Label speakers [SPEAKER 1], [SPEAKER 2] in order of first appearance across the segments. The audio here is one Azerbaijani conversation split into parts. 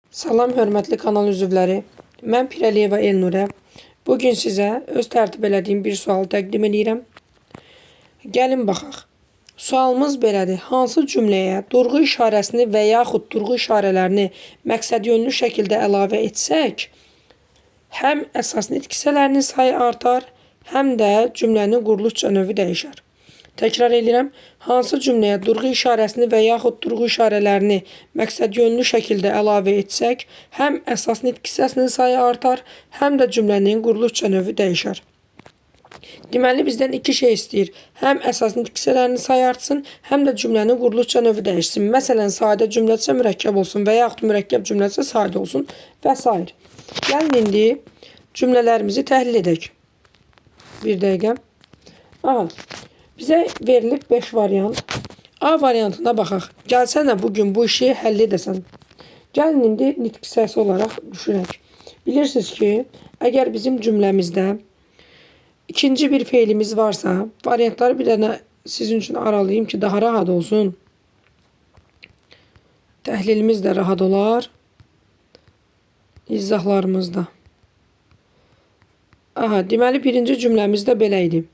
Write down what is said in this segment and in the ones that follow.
[SPEAKER 1] Salam hörmətli kanal üzvləri. Mən Pirəliyeva Elnurə. Bugün sizə öz tərtib elədiyim bir sualı təqdim edirəm. Gəlin baxaq. Sualımız belədir. Hansı cümləyə durğu işarəsini və yaxud durğu işarələrini məqsədyönlü şəkildə əlavə etsək, həm əsas nitq hissələrinin sayı artar, həm də cümlənin quruluşca növü dəyişər. Təkrar edirəm. Hansı cümləyə durğu işarəsini və yaxud durğu işarələrini məqsədyönlü şəkildə əlavə etsək, həm əsas nitq hissəsinin sayı artar, həm də cümlənin quruluşca növü dəyişər. Deməli, bizdən iki şey istəyir. Həm əsas nitq hissələrinin sayı artsın, həm də cümlənin quruluşca növü dəyişsin. Məsələn, sadə cümlədirsə mürəkkəb olsun və yaxud mürəkkəb cümlədirsə sadə olsun və s. Gəlin indi cümlələrimizi təhlil edək. Bir dəqiqə. Aha. Bizə verilib 5 variant. A variantına baxaq. Gəlsənə bugün bu işi həll edəsən. Gəlin indi nitq hissəsi olaraq düşünək. Bilirsiniz ki, əgər bizim cümləmizdə ikinci bir feilimiz varsa, variantları bir dənə sizin üçün aralayayım ki, daha rahat olsun. Təhlilimiz də rahat olar. İzahlarımız da. Aha, deməli birinci cümləmiz də belə idi.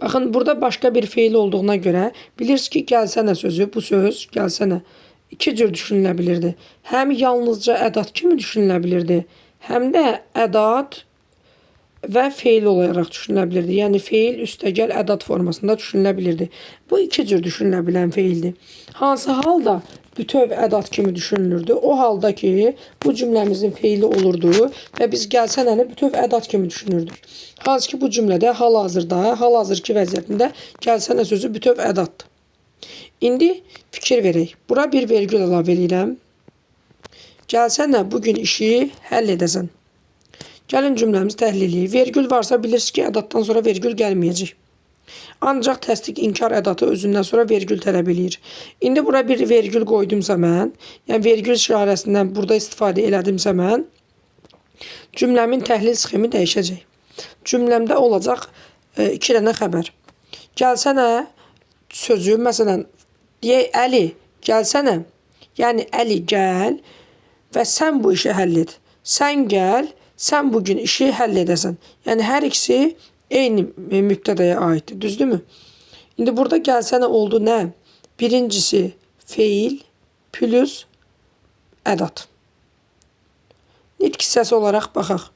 [SPEAKER 1] Baxın, burada başqa bir feil olduğuna görə bilirsiniz ki, gəlsənə sözü, bu söz gəlsənə iki cür düşünülə bilirdi. Həm yalnızca ədat kimi düşünülə bilirdi, həm də ədat və feil olaraq düşünülə bilirdi. Yəni, feil üstəgəl ədat formasında düşünülə bilirdi. Bu iki cür düşünülə bilən feildir. Hansı halda bütöv ədat kimi düşünülürdü? O halda ki, bu cümləmizin feili olurdu və biz gəlsənəni bütöv ədat kimi düşünürdük. Hansı ki, bu cümlədə hal-hazırki vəziyyətində gəlsənə sözü bütöv ədatdır. İndi fikir verək. Bura bir vergül əlavə edirəm. Gəlsənə bugün işi həll edəsən. Gəlin cümləmizi təhlil edək. Vergül varsa bilirsiniz ki, ədatdan sonra vergül gəlməyəcək. Ancaq təsdiq inkar ədatı özündən sonra vergül tələb eləyir. İndi bura bir vergül qoydumsa mən, yəni vergül işarəsindən burada istifadə elədimsə mən, cümləmin təhlil sxemi dəyişəcək. Cümləmdə olacaq iki dənə xəbər. Gəlsənə sözü, məsələn, deyək Əli, gəlsənə, yəni Əli gəl və sən bu işi həll et. Sən gəl, sən bugün işi həll edəsən. Yəni, hər ikisi eyni mübtədəyə aiddir, düzdürmü? İndi burada gəlsənə oldu nə? Birincisi feil plus ədat. Nitq hissəsi olaraq baxaq.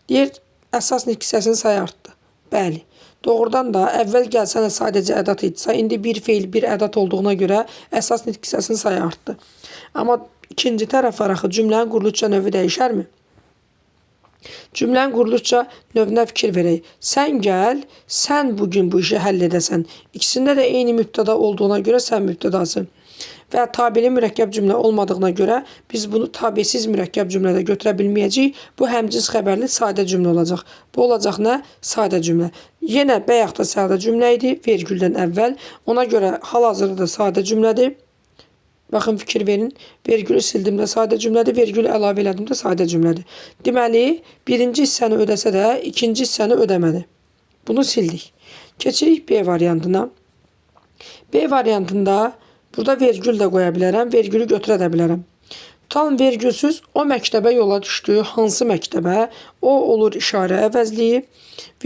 [SPEAKER 1] Deyir, əsas nitq hissəsinin sayı artdı. Bəli. Doğrudan da əvvəl gəlsənə sadəcə ədat etsə, indi bir feil, bir ədat olduğuna görə əsas nitq hissəsinin sayı artdı. Amma ikinci tərəf var axı, cümlənin quruluşca növü dəyişərmi? Cümlənin quruluşca növünə fikir verək. Sən gəl, sən bugün bu işi həll edəsən. İkisində də eyni mübtəda olduğuna görə sən mübtədasın. Və tabeli mürəkkəb cümlə olmadığına görə biz bunu tabesiz mürəkkəb cümlədə götürə bilməyəcəyik. Bu həmcins xəbərli sadə cümlə olacaq. Bu olacaq nə? Sadə cümlə. Yenə bayaq da sadə cümlə idi, vergüldən əvvəl. Ona görə hal-hazırda da sadə cümlədir. Baxın, fikir verin. Vergülü sildim də sadə cümlədir, vergülü əlavə elədim də sadə cümlədir. Deməli, birinci hissəni ödəsə də, ikinci hissəni ödəmədi. Bunu sildik. Keçirik B variantına. B variantında burada vergül də qoya bilərəm, vergülü götürə də bilərəm. Tam vergülsüz o məktəbə yola düşdü. Hansı məktəbə? O olur işarə əvəzliyi.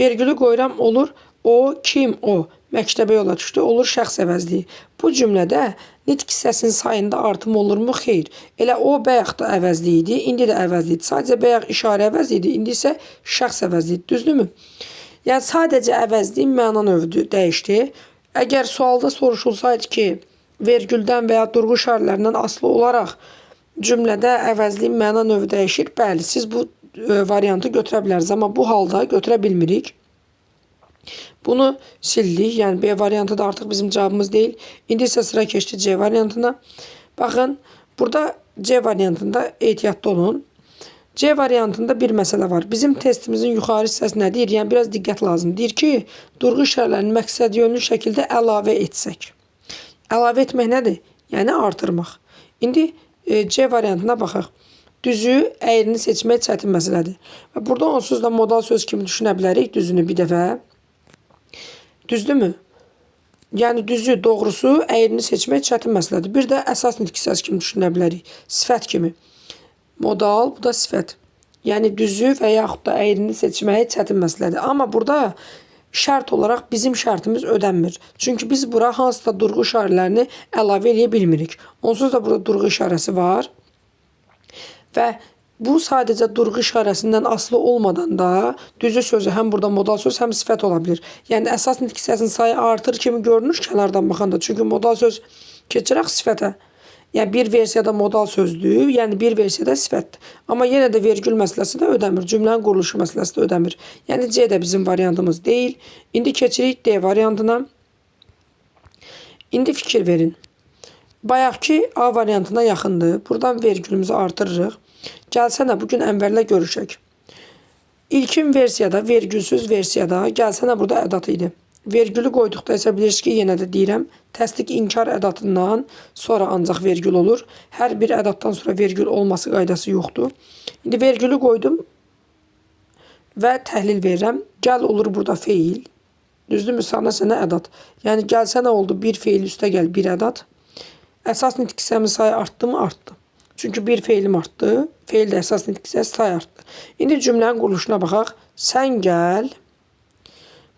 [SPEAKER 1] Vergülü qoyuram, olur o, kim o? Məktəbə yola düşdü, olur şəxs əvəzliyi. Bu cümlədə nitq hissəsinin sayında artım olurmu? Xeyr. Elə o bayaq da əvəzli idi, indi də əvəzli idi. Sadəcə bayaq işarə əvəzli idi, indi isə şəxs əvəzli idi. Düzdürmü? Yəni sadəcə əvəzliyin məna növü dəyişdi. Əgər sualda soruşulsaydı ki, vergüldən və ya durğu işarələrindən asılı olaraq cümlədə əvəzliyin məna növü dəyişir, bəli, siz bu variantı götürə bilərsiniz, amma bu halda götürə bilmirik. Bunu sildik. Yəni B variantı da artıq bizim cavabımız deyil. İndi isə sıra keçdi C variantına. Baxın, burada C variantında ehtiyatlı olun. C variantında bir məsələ var. Bizim testimizin yuxarı hissəsi nə deyir? Yəni biraz diqqət lazımdır. Deyir ki, durğu işarələrini məqsədyönlü şəkildə əlavə etsək. Əlavə etmək nədir? Yəni artırmaq. İndi C variantına baxaq. Düzü, əyrini seçmək çətin məsələdir. Və burada onsuz da modal söz kimi düşünə bilərik düzünü bir dəfə. Düzdürmü? Yəni düzü, doğrusu, əyrini seçmək çətin məsələdir. Bir də əsas nitq hissəsi kimi düşünə bilərik. Sifət kimi. Modal, bu da sifət. Yəni düzü və yaxud da əyrini seçməyi çətin məsələdir. Amma burada şərt olaraq bizim şərtimiz ödənmir. Çünki biz bura hansısa durğu işarələrini əlavə edə bilmirik. Onsuz da burada durğu işarəsi var. Və bu sadəcə durğu işarəsindən asılı olmadan da düzü sözü həm burada modal söz, həm sifət ola bilir. Yəni əsas nitq hissəsinin sayı artır kimi görünür kənardan baxanda. Çünki modal söz keçirək sifətə. Yəni bir versiyada modal sözdür, yəni bir versiyada sifətdir. Amma yenə də vergül məsələsi də ödəmir. Cümlənin quruluşu məsələsi də ödəmir. Yəni C də bizim variantımız deyil. İndi keçirik D variantına. İndi fikir verin. Bayaqki A variantına yaxındır. Buradan vergülümüzü artırırıq. Gəlsənə bugün Ənvərlə görüşək. İlkin versiyada, vergülsüz versiyada, gəlsənə burada ədat idi. Vergülü qoyduqda isə bilirsiniz ki, yenə də deyirəm, təsdiq inkar ədatından sonra ancaq vergül olur. Hər bir ədatdan sonra vergül olması qaydası yoxdur. İndi vergülü qoydum və təhlil verirəm. Gəl olur burada feil. Düzdürmü? Sana sənə ədat. Yəni gəlsənə oldu bir feil üstə gəl bir ədat. Əsas nitq hissəmin sayı artdı mı? Artdı. Çünki bir feilim artdı. Feil də əsas nitq hissəsi sayı artdı. İndi cümlənin quruluşuna baxaq. Sən gəl.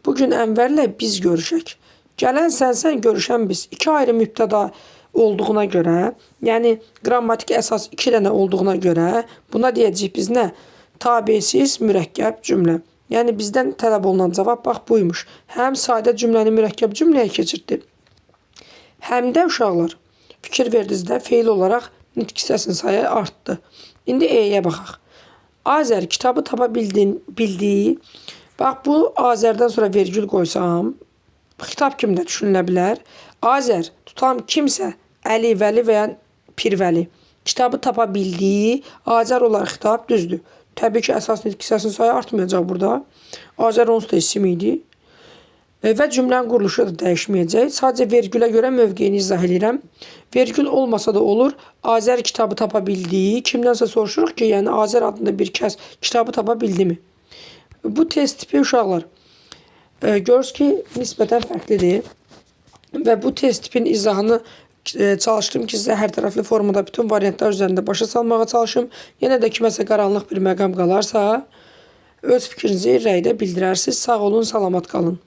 [SPEAKER 1] Bugün Ənvərlə biz görüşək. Gələn sən görüşən biz. İki ayrı mübtəda olduğuna görə, yəni qrammatik əsas 2 dənə olduğuna görə buna deyəcəyik biz nə? Tabesiz mürəkkəb cümlə. Yəni bizdən tələb olunan cavab bax buymuş. Həm sadə cümləni mürəkkəb cümləyə keçirdi. Həm də uşaqlar fikir verdiniz də feil olaraq nitq hissəsinin sayı artdı. İndi E-yə baxaq. Azər kitabı tapa bildiyi. Bax bu Azərdən sonra vergül qoysam, xitab kimi də düşünülə bilər. Azər tutam kimsə, Əli, Vəli və ya Pirvəli kitabı tapa bildiyi Azər olar xitab düzdür. Təbii ki, əsas nitq hissəsinin sayı artmayacaq burada. Azər onsuz da isim idi. Və cümlənin quruluşu da dəyişməyəcək. Sadəcə vergülə görə mövqeyini izah edirəm. Vergül olmasa da olur. Azər kitabı tapa bildiyi. Kimdənsə soruşuruq ki, yəni Azər adında bir kəs kitabı tapa bildi mi? Bu test tipi uşaqlar görürsünüz ki, nisbətən fərqlidir. Və bu test tipin izahını çalışdım ki, sizə hər tərəfli formada bütün variantlar üzərində başa salmağa çalışım. Yenə də kiməsə qaranlıq bir məqam qalarsa, öz fikrinizi rəydə bildirərsiniz. Sağ olun, salamat qalın.